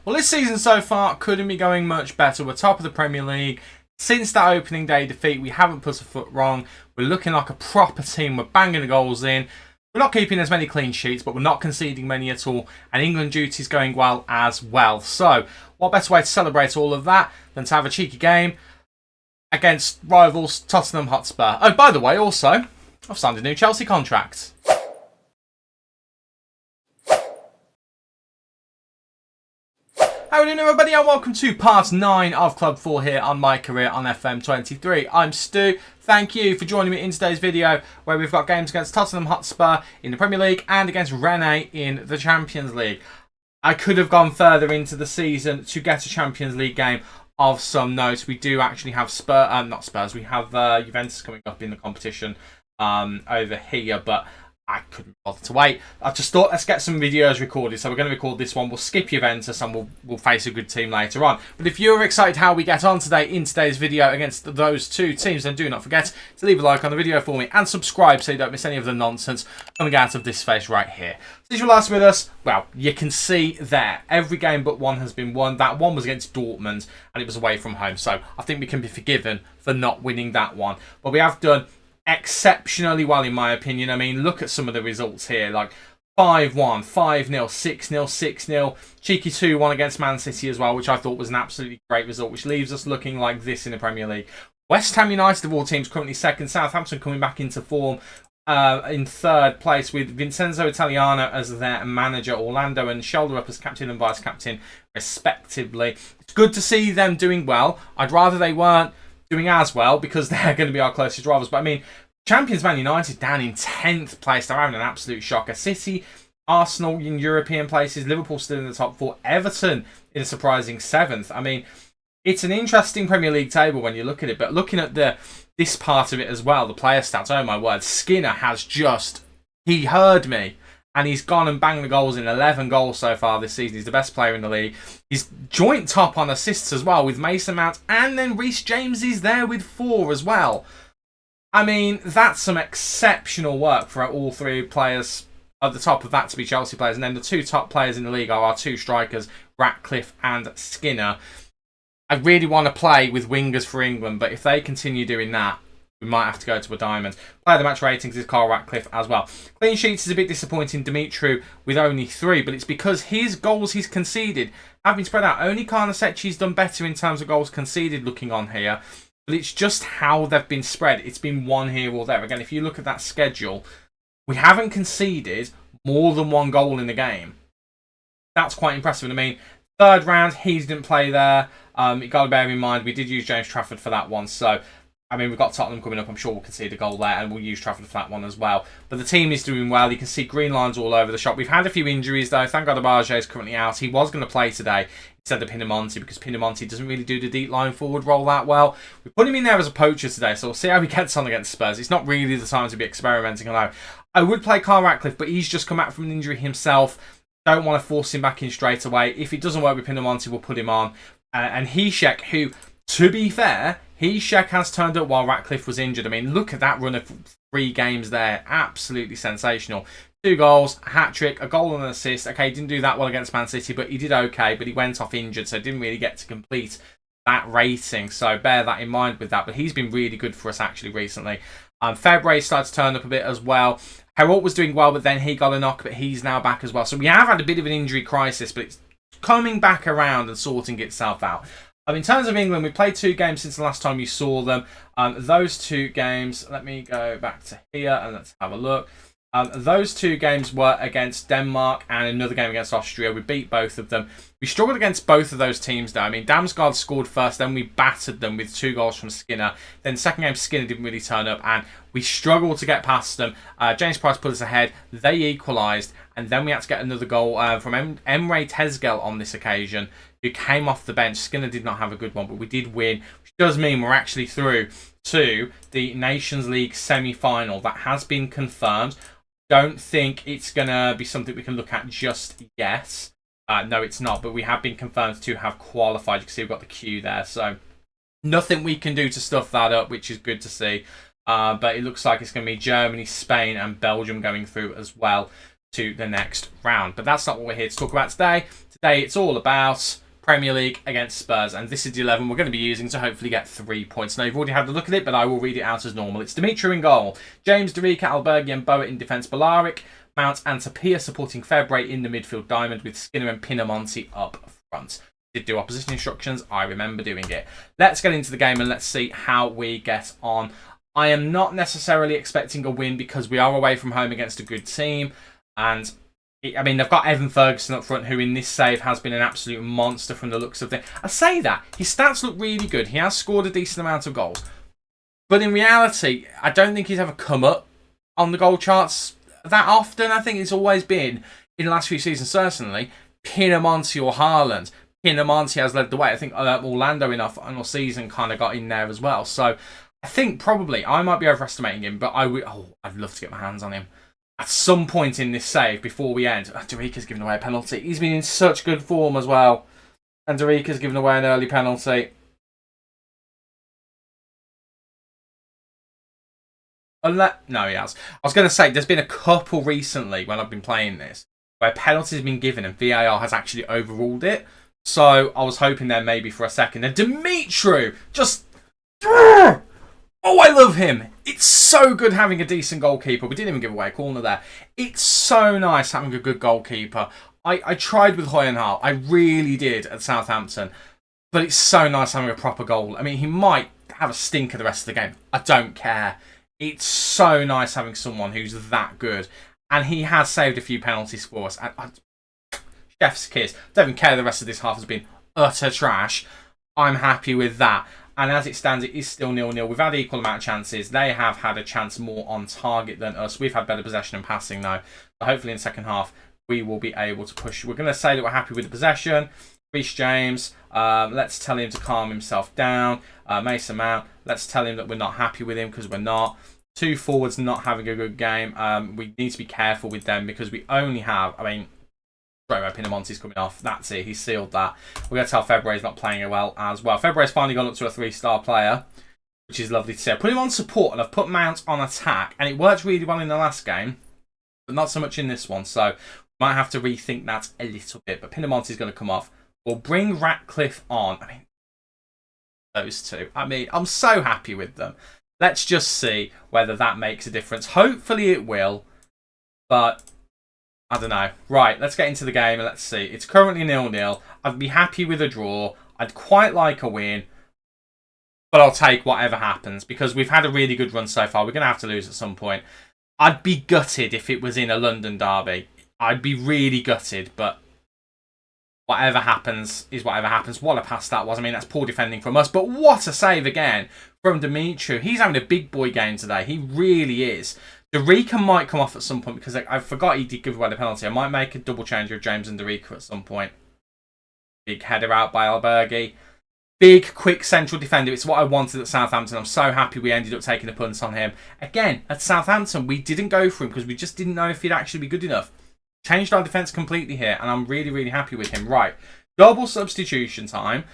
Well, this season so far couldn't be going much better. We're top of the Premier League. Since that opening day defeat, we haven't put a foot wrong. We're looking like a proper team. We're banging the goals in. We're not keeping as many clean sheets, but we're not conceding many at all. And England duty's going well as well. So, what better way to celebrate all of that than to have a cheeky game against rivals Tottenham Hotspur. Oh, by the way, also, I've signed a new Chelsea contract. How are you doing, everybody, and welcome to part 9 of Club 4 here on MyCareer on FM23. I'm Stu. Thank you for joining me in today's video, where we've got games against Tottenham Hotspur in the Premier League and against Rennes in the Champions League. I could have gone further into the season to get a Champions League game of some note. We do actually have we have Juventus coming up in the competition over here, but I couldn't bother to wait. I just thought, let's get some videos recorded. So we're going to record this one. We'll skip Juventus and we'll face a good team later on. But if you're excited how we get on today in today's video against those two teams, then do not forget to leave a like on the video for me and subscribe so you don't miss any of the nonsense coming out of this face right here. So if you're last with us, well, you can see there, every game but one has been won. That one was against Dortmund and it was away from home. So I think we can be forgiven for not winning that one. But we have done exceptionally well, in my opinion. I mean, look at some of the results here, like 5-1, 5-0, 6-0, 6-0, cheeky 2-1 against Man City as well, which I thought was an absolutely great result, which leaves us looking like this in the Premier League. West Ham United, of all teams, currently second. Southampton coming back into form in third place with Vincenzo Italiano as their manager. Orlando and Shoulder up as captain and vice captain, respectively. It's good to see them doing well. I'd rather they weren't doing as well, because they're going to be our closest rivals. But I mean, champions Man United down in 10th place. They're having an absolute shocker. City, Arsenal in European places. Liverpool still in the top 4. Everton in a surprising 7th. I mean, it's an interesting Premier League table when you look at it. But looking at this part of it as well, the player stats, oh my word. Skinner has he heard me. And he's gone and banged the goals in. 11 goals so far this season. He's the best player in the league. He's joint top on assists as well with Mason Mount. And then Reece James is there with 4 as well. I mean, that's some exceptional work for all three players at the top of that to be Chelsea players. And then the two top players in the league are our two strikers, Ratcliffe and Skinner. I really want to play with wingers for England. But if they continue doing that, we might have to go to a diamond. Player of the match ratings is Carl Ratcliffe as well. Clean sheets is a bit disappointing. Dumitru with only 3, but it's because his goals he's conceded have been spread out. Only Karnasecchi's done better in terms of goals conceded looking on here, but it's just how they've been spread. It's been one here or there. Again, if you look at that schedule, we haven't conceded more than 1 goal in the game. That's quite impressive. I mean, third round, he didn't play there. You got to bear in mind, we did use James Trafford for that one, so I mean, we've got Tottenham coming up. I'm sure we'll concede a goal there, and we'll use Trafford for that one as well. But the team is doing well. You can see green lines all over the shop. We've had a few injuries, though. Thank God Abaje is currently out. He was going to play today instead of Pinamonti, because Pinamonti doesn't really do the deep line forward role that well. We put him in there as a poacher today, so we'll see how he gets on against Spurs. It's not really the time to be experimenting. I would play Carl Ratcliffe, but he's just come out from an injury himself. Don't want to force him back in straight away. If it doesn't work with Pinamonti, we'll put him on. And Hishek, who, to be fair, Hishek has turned up while Ratcliffe was injured. I mean, look at that run of 3 games there. Absolutely sensational. 2 goals, a hat-trick, a goal and an assist. Okay, he didn't do that well against Man City, but he did okay. But he went off injured, so didn't really get to complete that rating. So bear that in mind with that. But he's been really good for us, actually, recently. February started to turn up a bit as well. Herald was doing well, but then he got a knock, but he's now back as well. So we have had a bit of an injury crisis, but it's coming back around and sorting itself out. In terms of England, we played 2 games since the last time you saw them. Those 2 games, let me go back to here and let's have a look. Those 2 games were against Denmark and another game against Austria. We beat both of them. We struggled against both of those teams, though. I mean, Damsgaard scored first, then we battered them with 2 goals from Skinner. Then second game, Skinner didn't really turn up, and we struggled to get past them. James Price put us ahead. They equalised, and then we had to get another goal from Emre Tezgel on this occasion, who came off the bench. Skinner did not have a good one, but we did win, which does mean we're actually through to the Nations League semi-final. That has been confirmed. Don't think it's going to be something we can look at just yet. No, it's not, but we have been confirmed to have qualified. You can see we've got the queue there, so nothing we can do to stuff that up, which is good to see. But it looks like it's going to be Germany, Spain, and Belgium going through as well to the next round. But that's not what we're here to talk about today. Today it's all about Premier League against Spurs, and this is the 11 we're going to be using to hopefully get 3 points. Now, you've already had a look at it, but I will read it out as normal. It's Dumitru in goal, James, Derica, Albergi and Boa in defence, Balaric, Mount and Tapia supporting Febre in the midfield diamond with Skinner and Pinamonti up front. Did do opposition instructions, I remember doing it. Let's get into the game and let's see how we get on. I am not necessarily expecting a win because we are away from home against a good team, and I mean, they've got Evan Ferguson up front, who in this save has been an absolute monster from the looks of things. I say that, his stats look really good. He has scored a decent amount of goals. But in reality, I don't think he's ever come up on the goal charts that often. I think it's always been, in the last few seasons certainly, Pinamonti or Haaland. Pinamonti has led the way. I think Orlando in our final season kind of got in there as well. So I think probably I might be overestimating him, but I'd love to get my hands on him at some point in this save before we end. Derica's given away a penalty. He's been in such good form as well. And Derica's given away an early penalty. No, he has. I was going to say, there's been a couple recently when I've been playing this where penalties have been given and VAR has actually overruled it. So I was hoping there maybe for a second. And Dumitru just... Oh, I love him. It's so good having a decent goalkeeper. We didn't even give away a corner there. It's so nice having a good goalkeeper. I tried with Hoyenhal. I really did at Southampton. But it's so nice having a proper goal. I mean, he might have a stinker the rest of the game. I don't care. It's so nice having someone who's that good. And he has saved a few penalties for us. Chef's kiss. Don't even care the rest of this half has been utter trash. I'm happy with that. And as it stands, it is still 0-0. We've had equal amount of chances. They have had a chance more on target than us. We've had better possession and passing now. So hopefully in the second half, we will be able to push. We're going to say that we're happy with the possession. Reece James, let's tell him to calm himself down. Mason Mount, let's tell him that we're not happy with him because we're not. Two forwards not having a good game. We need to be careful with them because we only have, Pinamonti's coming off. That's it. He's sealed that. We're going to tell Febre's not playing well as well. Febre's finally gone up to a 3-star player, which is lovely to see. I put him on support and I've put Mount on attack. And it worked really well in the last game, but not so much in this one. So we might have to rethink that a little bit. But Pinamonti's going to come off. We'll bring Ratcliffe on. Those two. I'm so happy with them. Let's just see whether that makes a difference. Hopefully it will. But I don't know. Right, let's get into the game and let's see. It's currently 0-0. I'd be happy with a draw. I'd quite like a win. But I'll take whatever happens because we've had a really good run so far. We're going to have to lose at some point. I'd be gutted if it was in a London derby. I'd be really gutted, but whatever happens is whatever happens. What a pass that was. That's poor defending from us. But what a save again from Dumitru. He's having a big boy game today. He really is. Derica might come off at some point because I forgot he did give away the penalty. I might make a double change of James and Derica at some point. Big header out by Albergi. Big, quick central defender. It's what I wanted at Southampton. I'm so happy we ended up taking a punt on him. Again, at Southampton, we didn't go for him because we just didn't know if he'd actually be good enough. Changed our defence completely here, and I'm really, really happy with him. Right, double substitution time.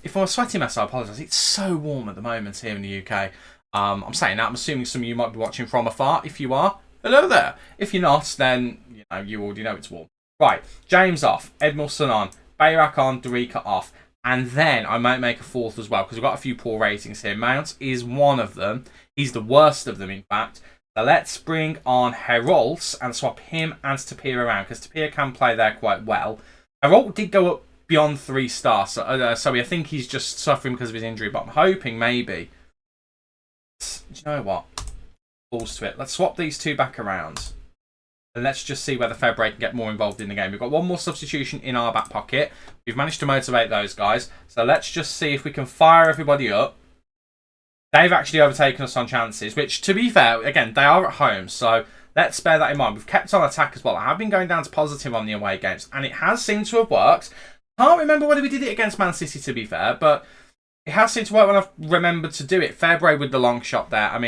If I'm a sweaty mess, I apologise. It's so warm at the moment here in the UK. I'm saying that. I'm assuming some of you might be watching from afar. If you are, hello there. If you're not, then you already know it's warm. Right, James off, Edmilson on, Bayrak on, Derica off. And then I might make a fourth as well because we've got a few poor ratings here. Mount is one of them. He's the worst of them, in fact. So let's bring on Herolds and swap him and Tapia around because Tapia can play there quite well. Herold did go up beyond 3 stars, so I think he's just suffering because of his injury, but I'm hoping maybe. Do you know what? Balls to it. Let's swap these two back around. And let's just see whether Febre can get more involved in the game. We've got one more substitution in our back pocket. We've managed to motivate those guys. So let's just see if we can fire everybody up. They've actually overtaken us on chances, which, to be fair, again, they are at home. So let's bear that in mind. We've kept on attack as well. I have been going down to positive on the away games, and it has seemed to have worked. Can't remember whether we did it against Man City, to be fair, but it has seemed to work when I've remembered to do it. Febre with the long shot there. I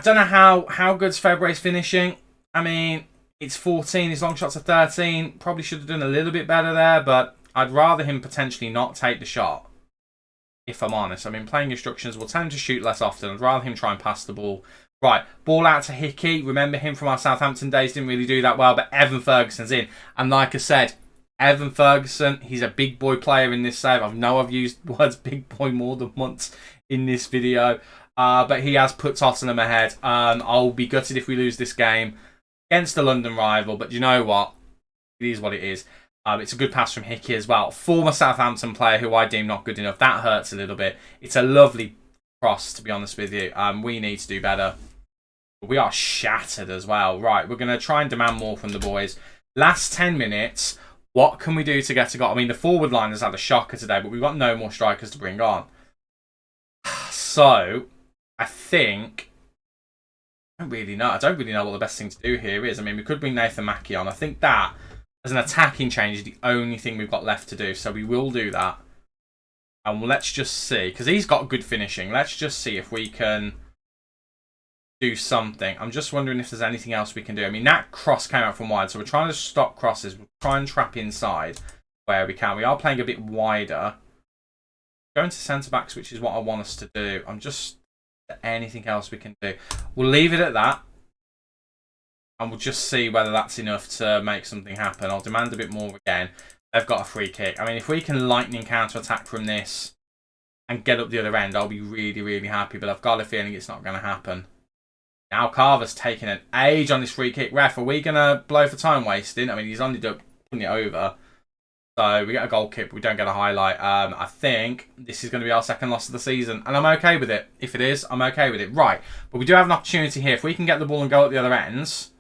don't know how good's Febre's finishing. It's 14. His long shots are 13. Probably should have done a little bit better there, but I'd rather him potentially not take the shot, if I'm honest. Playing instructions will tend to shoot less often. I'd rather him try and pass the ball Right, ball out to Hickey. Remember him from our Southampton days, didn't really do that well, but Evan Ferguson's in. And like I said, Evan Ferguson, he's a big boy player in this save. I know I've used the words big boy more than once in this video, but he has put Tottenham ahead. I'll be gutted if we lose this game against the London rival, but you know what? It is what it is. It's a good pass from Hickey as well. Former Southampton player who I deem not good enough. That hurts a little bit. It's a lovely cross, to be honest with you. We need to do better. We are shattered as well. Right, we're going to try and demand more from the boys. Last 10 minutes, what can we do to get a goal? I mean, the forward line has had a shocker today, but we've got no more strikers to bring on. So, I think... I don't really know. I don't really know what the best thing to do here is. I mean, we could bring Nathan Mackie on. I think that, as an attacking change, is the only thing we've got left to do. So we will do that. And let's just see. Because he's got good finishing. Let's just see if we can do something. I'm just wondering if there's anything else we can do. I mean, that cross came out from wide, so we're trying to stop crosses. We'll try and trap inside where we can. We are playing a bit wider. Going to centre-backs, which is what I want us to do. I'm just... anything else we can do. We'll leave it at that. And we'll just see whether that's enough to make something happen. I'll demand a bit more again. They've got a free kick. I mean, if we can lightning counter-attack from this and get up the other end, I'll be really, really happy. But I've got a feeling it's not going to happen. Now Carver's taking an age on this free kick. Ref, are we going to blow for time wasting? I mean, he's only putting it over. So we get a goal kick, but we don't get a highlight. I think this is going to be our second loss of the season. And I'm okay with it. If it is, I'm okay with it. Right. But we do have an opportunity here. If we can get the ball and go at the other ends.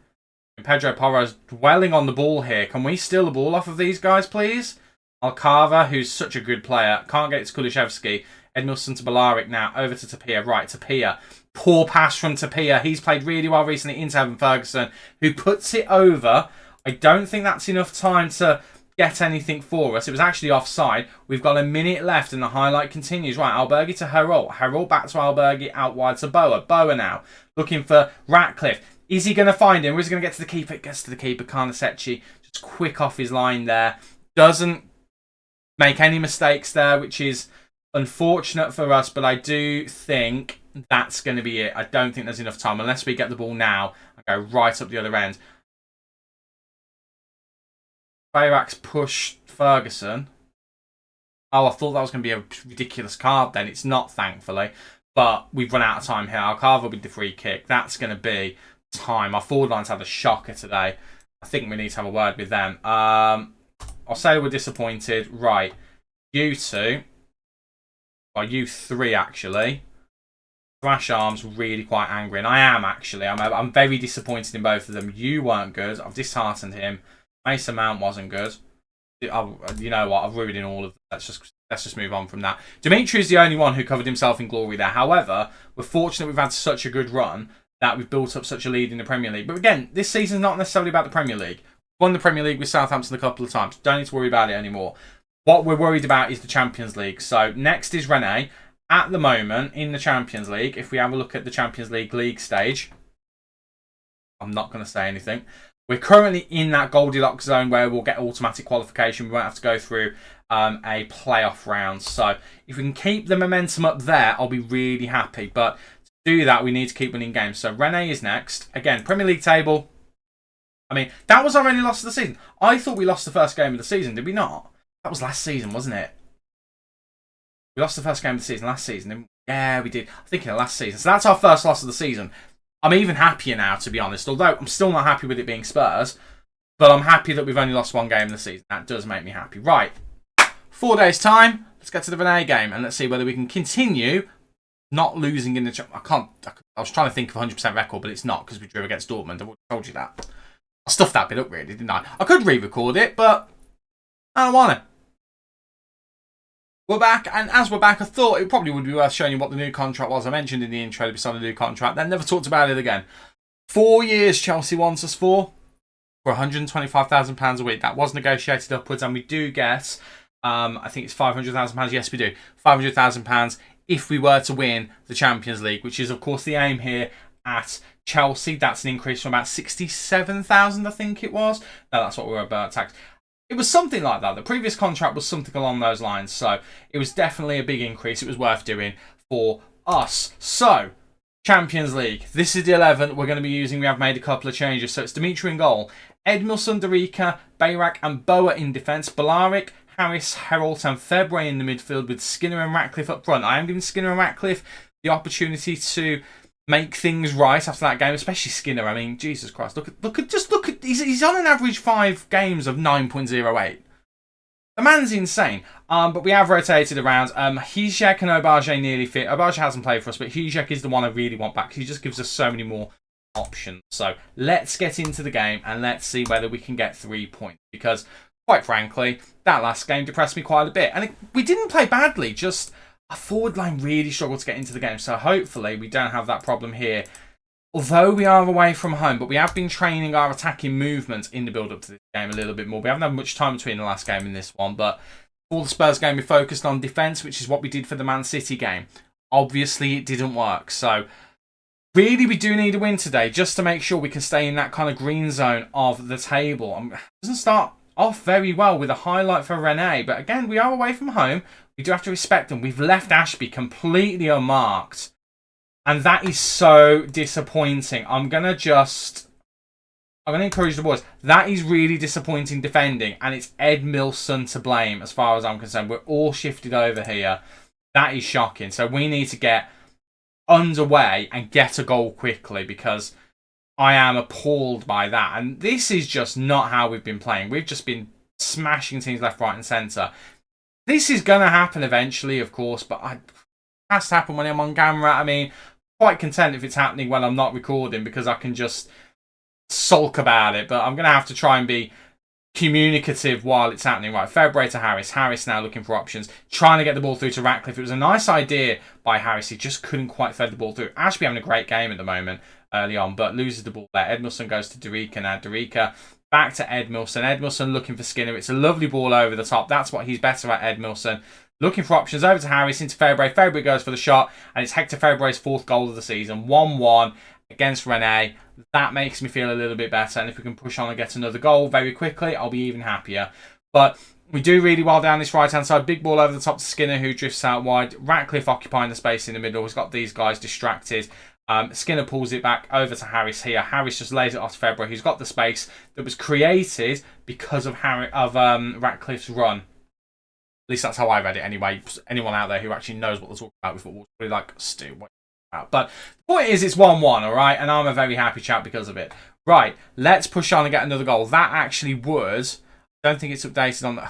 And Pedro Porro's dwelling on the ball here. Can we steal the ball off of these guys, please? Alcava, who's such a good player. Can't get it to Kulishevsky. Edmilson to Balarik now. Over to Tapia. Right, Tapia. Poor pass from Tapia. He's played really well recently into Evan Ferguson, who puts it over. I don't think that's enough time to get anything for us. It was actually offside. We've got a minute left and the highlight continues. Right, Albergi to Herol. Herol back to Albergi, out wide to Boa. Boa now looking for Ratcliffe. Is he going to find him or is he going to get to the keeper? It gets to the keeper. Karnasechi just quick off his line there. Doesn't make any mistakes there, which is unfortunate for us, but I do think that's going to be it. I don't think there's enough time unless we get the ball now and go right up the other end. Bayrak's push Ferguson. Oh, I thought that was going to be a ridiculous card then. It's not, thankfully. But we've run out of time here. Alcava with the free kick. That's going to be time. Our forward line's had a shocker today. I think we need to have a word with them. I'll say we're disappointed. Right. You two. Well, you three, actually. Thrash Arm's really quite angry. And I am, actually. I'm very disappointed in both of them. You weren't good. I've disheartened him. Mason Mount wasn't good. You know what? I've ruined all of that. Let's just move on from that. Dumitru is the only one who covered himself in glory there. However, we're fortunate we've had such a good run that we've built up such a lead in the Premier League. But again, this season's not necessarily about the Premier League. We've won the Premier League with Southampton a couple of times. Don't need to worry about it anymore. What we're worried about is the Champions League. So next is Rennes. At the moment, in the Champions League, if we have a look at the Champions League stage, I'm not going to say anything. We're currently in that Goldilocks zone where we'll get automatic qualification. We won't have to go through a playoff round. So if we can keep the momentum up there, I'll be really happy. But to do that, we need to keep winning games. So Rennes is next. Again, Premier League table. I mean, that was our only loss of the season. I thought we lost the first game of the season. Did we not? That was last season, wasn't it? We lost the first game of the season last season. Yeah, we did. I think in the last season. So that's our first loss of the season. I'm even happier now, to be honest. Although I'm still not happy with it being Spurs. But I'm happy that we've only lost one game in the season. That does make me happy. Right. 4 days' time. Let's get to the Rennes game. And let's see whether we can continue not losing in the... I was trying to think of 100% record, but it's not because we drew against Dortmund. I've already told you that. I stuffed that bit up, really, didn't I? I could re-record it, but I don't want to. We're back, and as we're back, I thought it probably would be worth showing you what the new contract was. I mentioned in the intro to be signed a new contract, then never talked about it again. 4 years Chelsea wants us for £125,000 a week. That was negotiated upwards, and we do get, I think it's £500,000. Yes, we do. £500,000 if we were to win the Champions League, which is, of course, the aim here at Chelsea. That's an increase from about 67,000, I think it was. No, that's what we're about tax. It was something like that. The previous contract was something along those lines. So it was definitely a big increase. It was worth doing for us. So Champions League. This is the 11 we're going to be using. We have made a couple of changes. So it's Dumitru in goal. Edmilson, Darica, Bayrak and Boa in defence. Balaric, Harris, Herald and February in the midfield with Skinner and Ratcliffe up front. I am giving Skinner and Ratcliffe the opportunity to make things right after that game, especially Skinner. I mean, Jesus Christ, look at he's on an average 5 games of 9.08. The man's insane. But we have rotated around. Hijek and Obage nearly fit. Obage hasn't played for us, but Hijek is the one I really want back. He just gives us so many more options. So let's get into the game and let's see whether we can get 3 points. Because, quite frankly, that last game depressed me quite a bit. And we didn't play badly, just a forward line really struggled to get into the game. So hopefully we don't have that problem here. Although we are away from home, but we have been training our attacking movement in the build-up to this game a little bit more. We haven't had much time between the last game and this one, but for the Spurs game, we focused on defence, which is what we did for the Man City game. Obviously, it didn't work. So, really, we do need a win today, just to make sure we can stay in that kind of green zone of the table. It doesn't start off very well with a highlight for Rene, but again, we are away from home. We do have to respect them. We've left Ashby completely unmarked. And that is so disappointing. I'm going to encourage the boys. That is really disappointing defending. And it's Ed Milson to blame as far as I'm concerned. We're all shifted over here. That is shocking. So we need to get underway and get a goal quickly because I am appalled by that. And this is just not how we've been playing. We've just been smashing teams left, right and centre. This is going to happen eventually, of course. But it has to happen when I'm on camera. I mean, quite content if it's happening when I'm not recording because I can just sulk about it. But I'm going to have to try and be communicative while it's happening. Right, February to Harris. Harris now looking for options. Trying to get the ball through to Ratcliffe. It was a nice idea by Harris. He just couldn't quite thread the ball through. Ashby having a great game at the moment early on, but loses the ball there. Edmilson goes to Darica now. Darica back to Edmilson. Edmilson looking for Skinner. It's a lovely ball over the top. That's what he's better at, Edmilson. Looking for options over to Harris into February. February goes for the shot, and it's Hector February's 4th goal of the season. 1-1 against Rene. That makes me feel a little bit better, and if we can push on and get another goal very quickly, I'll be even happier. But we do really well down this right-hand side. Big ball over the top to Skinner, who drifts out wide. Ratcliffe occupying the space in the middle. He's got these guys distracted. Skinner pulls it back over to Harris here. Harris just lays it off to February, who's got the space that was created because of Ratcliffe's run. At least that's how I read it anyway. Anyone out there who actually knows what they're talking about with football is probably like, Stu, what are you talking about? But the point is, it's 1-1, all right? And I'm a very happy chap because of it. Right, let's push on and get another goal. That actually was... I don't think it's updated on the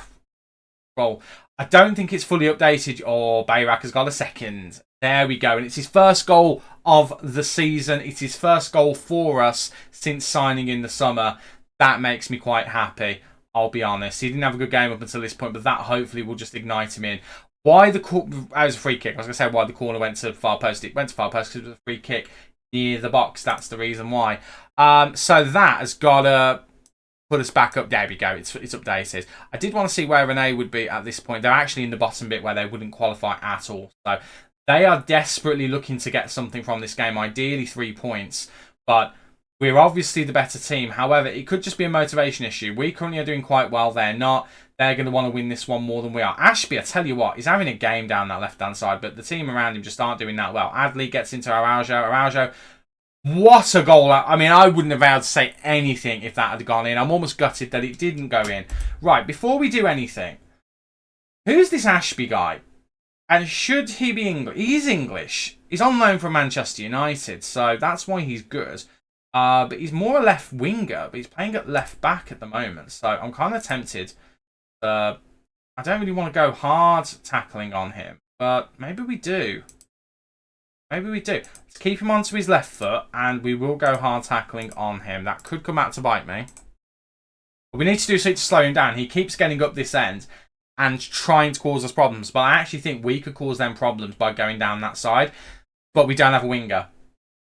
goal. I don't think it's fully updated. Or Bayrak has got a second. There we go. And it's his first goal of the season. It's his first goal for us since signing in the summer. That makes me quite happy. I'll be honest. He didn't have a good game up until this point, but that hopefully will just ignite him in. Why the as a free kick? I was going to say why the corner went to far post. It went to far post because it was a free kick near the box. That's the reason why. So that has got to put us back up. There we go. It's updated. I did want to see where Rene would be at this point. They're actually in the bottom bit where they wouldn't qualify at all. So they are desperately looking to get something from this game. Ideally 3 points, but we're obviously the better team. However, it could just be a motivation issue. We currently are doing quite well. They're not. They're going to want to win this one more than we are. Ashby, I tell you what, he's having a game down that left-hand side, but the team around him just aren't doing that well. Adley gets into Araujo. Araujo, what a goal. I mean, I wouldn't have been able to say anything if that had gone in. I'm almost gutted that it didn't go in. Right, before we do anything, who's this Ashby guy? And should he be English? He's English. He's on loan from Manchester United, so that's why he's good. But he's more a left winger, but he's playing at left back at the moment. So I'm kind of tempted. I don't really want to go hard tackling on him, but maybe we do. Maybe we do. Let's keep him onto his left foot, and we will go hard tackling on him. That could come out to bite me. But we need to do something to slow him down. He keeps getting up this end and trying to cause us problems. But I actually think we could cause them problems by going down that side. But we don't have a winger.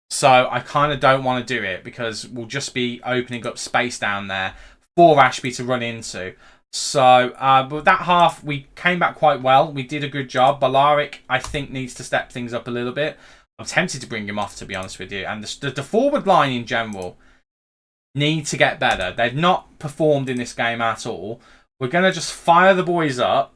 So I kind of don't want to do it because we'll just be opening up space down there for Ashby to run into. So, but that half, we came back quite well. We did a good job. Balaric, I think, needs to step things up a little bit. I'm tempted to bring him off, to be honest with you. And the forward line in general need to get better. They've not performed in this game at all. We're going to just fire the boys up.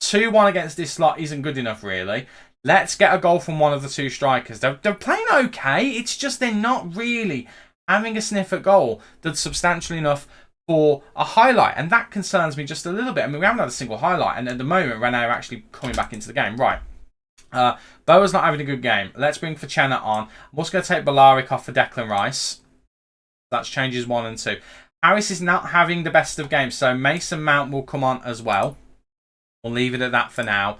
2-1 against this lot isn't good enough, really. Let's get a goal from one of the two strikers. They're playing okay. It's just they're not really having a sniff at goal that's substantial enough for a highlight. And that concerns me just a little bit. I mean, we haven't had a single highlight. And at the moment, Rene are actually coming back into the game. Right. Boa's not having a good game. Let's bring Facena on. I'm also going to take Balarik off for Declan Rice. That's changes 1 and 2. Harris is not having the best of games. So Mason Mount will come on as well. We'll leave it at that for now.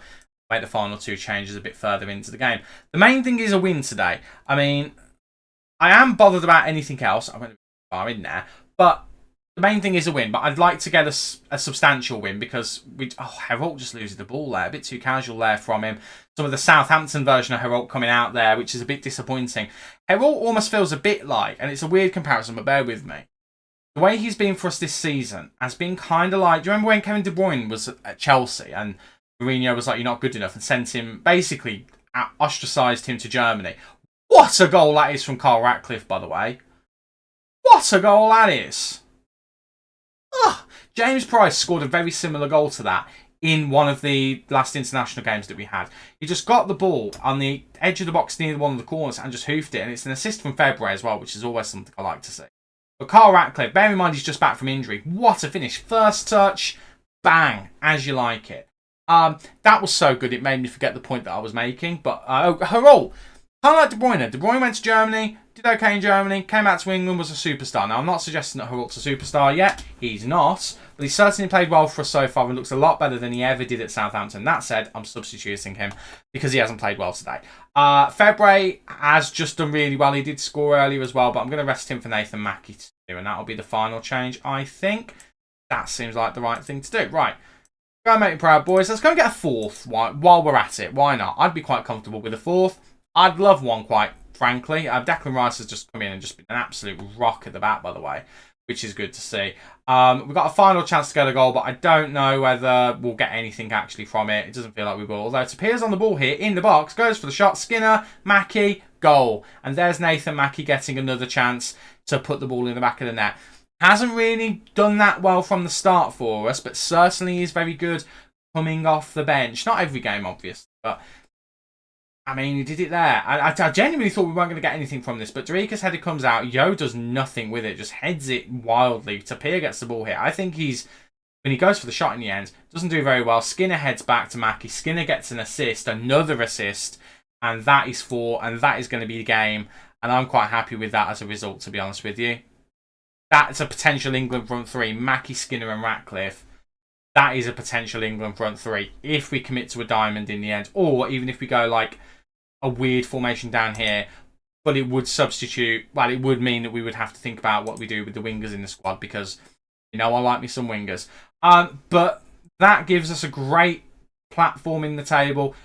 Make the final 2 changes a bit further into the game. The main thing is a win today. I mean, I am bothered about anything else. I went a bit far in there. But the main thing is a win. But I'd like to get a substantial win because Herald just loses the ball there. A bit too casual there from him. Some of the Southampton version of Herald coming out there, which is a bit disappointing. Herald almost feels a bit like, and it's a weird comparison, but bear with me. The way he's been for us this season has been kind of like, do you remember when Kevin De Bruyne was at Chelsea and Mourinho was like, you're not good enough, and sent him, basically ostracised him to Germany. What a goal that is from Carl Ratcliffe, by the way. What a goal that is. James Price scored a very similar goal to that in one of the last international games that we had. He just got the ball on the edge of the box near one of the corners and just hoofed it. And it's an assist from February as well, which is always something I like to see. But Carl Ratcliffe, bear in mind he's just back from injury. What a finish. First touch, bang, as you like it. That was so good, it made me forget the point that I was making. But, Herol, kind of like De Bruyne. De Bruyne went to Germany, did okay in Germany, came out to England, was a superstar. Now, I'm not suggesting that Herol's a superstar yet. He's not. But he's certainly played well for us so far and looks a lot better than he ever did at Southampton. That said, I'm substituting him because he hasn't played well today. February has just done really well. He did score earlier as well, but I'm going to rest him for Nathan Mackie to do, and that'll be the final change, I think. That seems like the right thing to do. Right. Go and make me proud, boys. Let's go and get a 4th while we're at it. Why not? I'd be quite comfortable with a 4th. I'd love one, quite frankly. Declan Rice has just come in and just been an absolute rock at the back, by the way, which is good to see. We've got a final chance to get a goal, but I don't know whether we'll get anything actually from it. It doesn't feel like we will. Although it appears on the ball here, in the box, goes for the shot. Skinner, Mackie, goal. And there's Nathan Mackie getting another chance to put the ball in the back of the net. Hasn't really done that well from the start for us, but certainly is very good coming off the bench. Not every game, obviously, but I mean, he did it there. I genuinely thought we weren't going to get anything from this, but Dorica's header comes out. Yo does nothing with it, just heads it wildly. Tapia gets the ball here. I think when he goes for the shot in the end, doesn't do very well. Skinner heads back to Mackie. Skinner gets an assist, another assist, and that is 4, and that is going to be the game. And I'm quite happy with that as a result, to be honest with you. That's a potential England front 3. Mackie, Skinner and Ratcliffe. That is a potential England front 3 if we commit to a diamond in the end. Or even if we go like a weird formation down here. But it would substitute... Well, it would mean that we would have to think about what we do with the wingers in the squad. Because, you know, I like me some wingers. But that gives us a great platform in the table.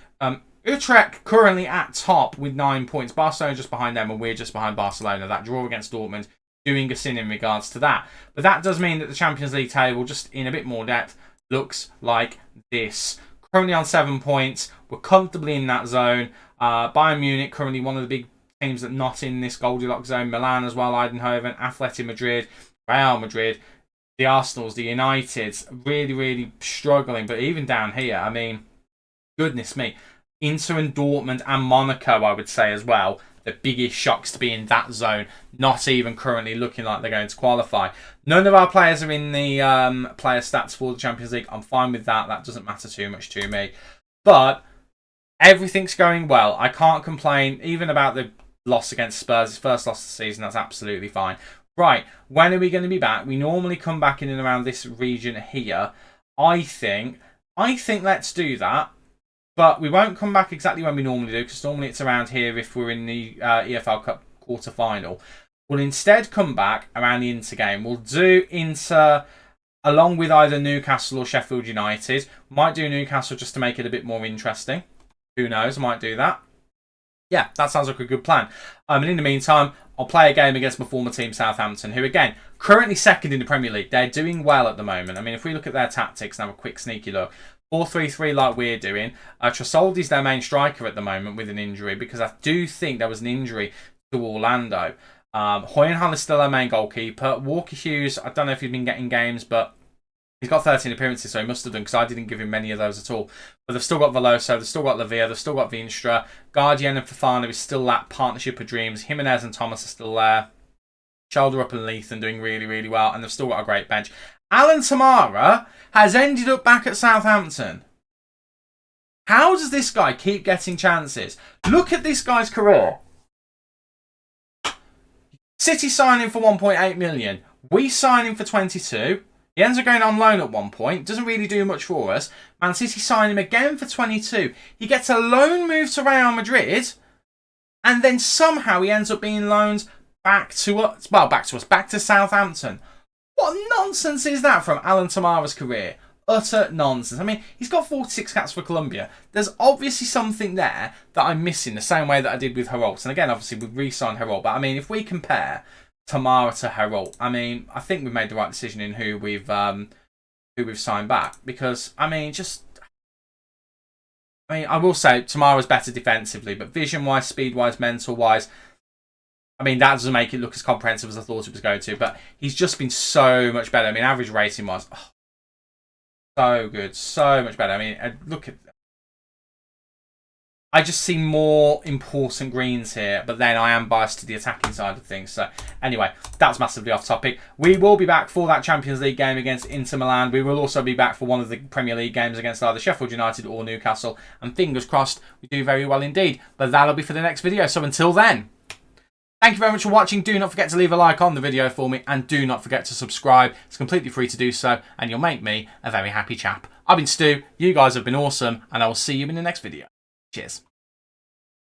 Utrecht currently at top with 9 points. Barcelona just behind them and we're just behind Barcelona. That draw against Dortmund doing us in regards to that. But that does mean that the Champions League table, just in a bit more depth, looks like this. Currently on 7 points. We're comfortably in that zone. Bayern Munich, currently one of the big teams that not in this Goldilocks zone. Milan as well, Eindhoven, Athletic Madrid, Real Madrid, the Arsenals, the Uniteds, really, really struggling. But even down here, I mean, goodness me. Inter and Dortmund and Monaco, I would say as well. The biggest shocks to be in that zone, not even currently looking like they're going to qualify. None of our players are in the player stats for the Champions League. I'm fine with that. That doesn't matter too much to me. But everything's going well. I can't complain even about the loss against Spurs. His first loss of the season. That's absolutely fine. Right, when are we going to be back? We normally come back in and around this region here. I think let's do that. But we won't come back exactly when we normally do, because normally it's around here if we're in the EFL Cup quarter-final. We'll instead come back around the Inter game. We'll do Inter along with either Newcastle or Sheffield United. Might do Newcastle just to make it a bit more interesting. Who knows, I might do that. Yeah, that sounds like a good plan. And in the meantime, I'll play a game against my former team, Southampton, who, again, currently second in the Premier League. They're doing well at the moment. I mean, if we look at their tactics and have a quick sneaky look, 4-3-3 like we're doing. Trasoldi's their main striker at the moment with an injury, because I do think there was an injury to Orlando. Hoyenhall is still our main goalkeeper. Walker Hughes, I don't know if he's been getting games, but He's got 13 appearances, so he must have done, because I didn't give him many of those at all. But they've still got Veloso, they've still got Lavia, they've still got Veenstra. Guardian and Fafana is still that partnership of dreams. Jimenez and Thomas are still there. Shoulder up and Leithen doing really, really well, and they've still got a great bench. Alan Tamara has ended up back at Southampton. How does this guy keep getting chances? Look at this guy's career. City sign him for 1.8 million. We sign him for 22. He ends up going on loan at one point. Doesn't really do much for us. Man City sign him again for 22. He gets a loan move to Real Madrid. And then somehow he ends up being loaned back to us. Well, back to Southampton. What nonsense is that from Alan Tamara's career? Utter nonsense. I mean, he's got 46 caps for Colombia. There's obviously something there that I'm missing, the same way that I did with Heralt. And again, obviously, we've re-signed Heralt. But I mean, if we compare Tamara to Heralt, I mean, I think we've made the right decision in who we've signed back. Because, I mean, I will say Tamara's better defensively, but vision-wise, speed-wise, mental-wise, I mean, that doesn't make it look as comprehensive as I thought it was going to, but he's just been so much better. I mean, average rating-wise, so good, so much better. I mean, look at... I just see more important greens here, but then I am biased to the attacking side of things. So, anyway, that's massively off topic. We will be back for that Champions League game against Inter Milan. We will also be back for one of the Premier League games against either Sheffield United or Newcastle. And fingers crossed, we do very well indeed. But that'll be for the next video. So, until then... Thank you very much for watching. Do not forget to leave a like on the video for me, and do not forget to subscribe. It's completely free to do so, and you'll make me a very happy chap. I've been Stu, you guys have been awesome, and I will see you in the next video. Cheers.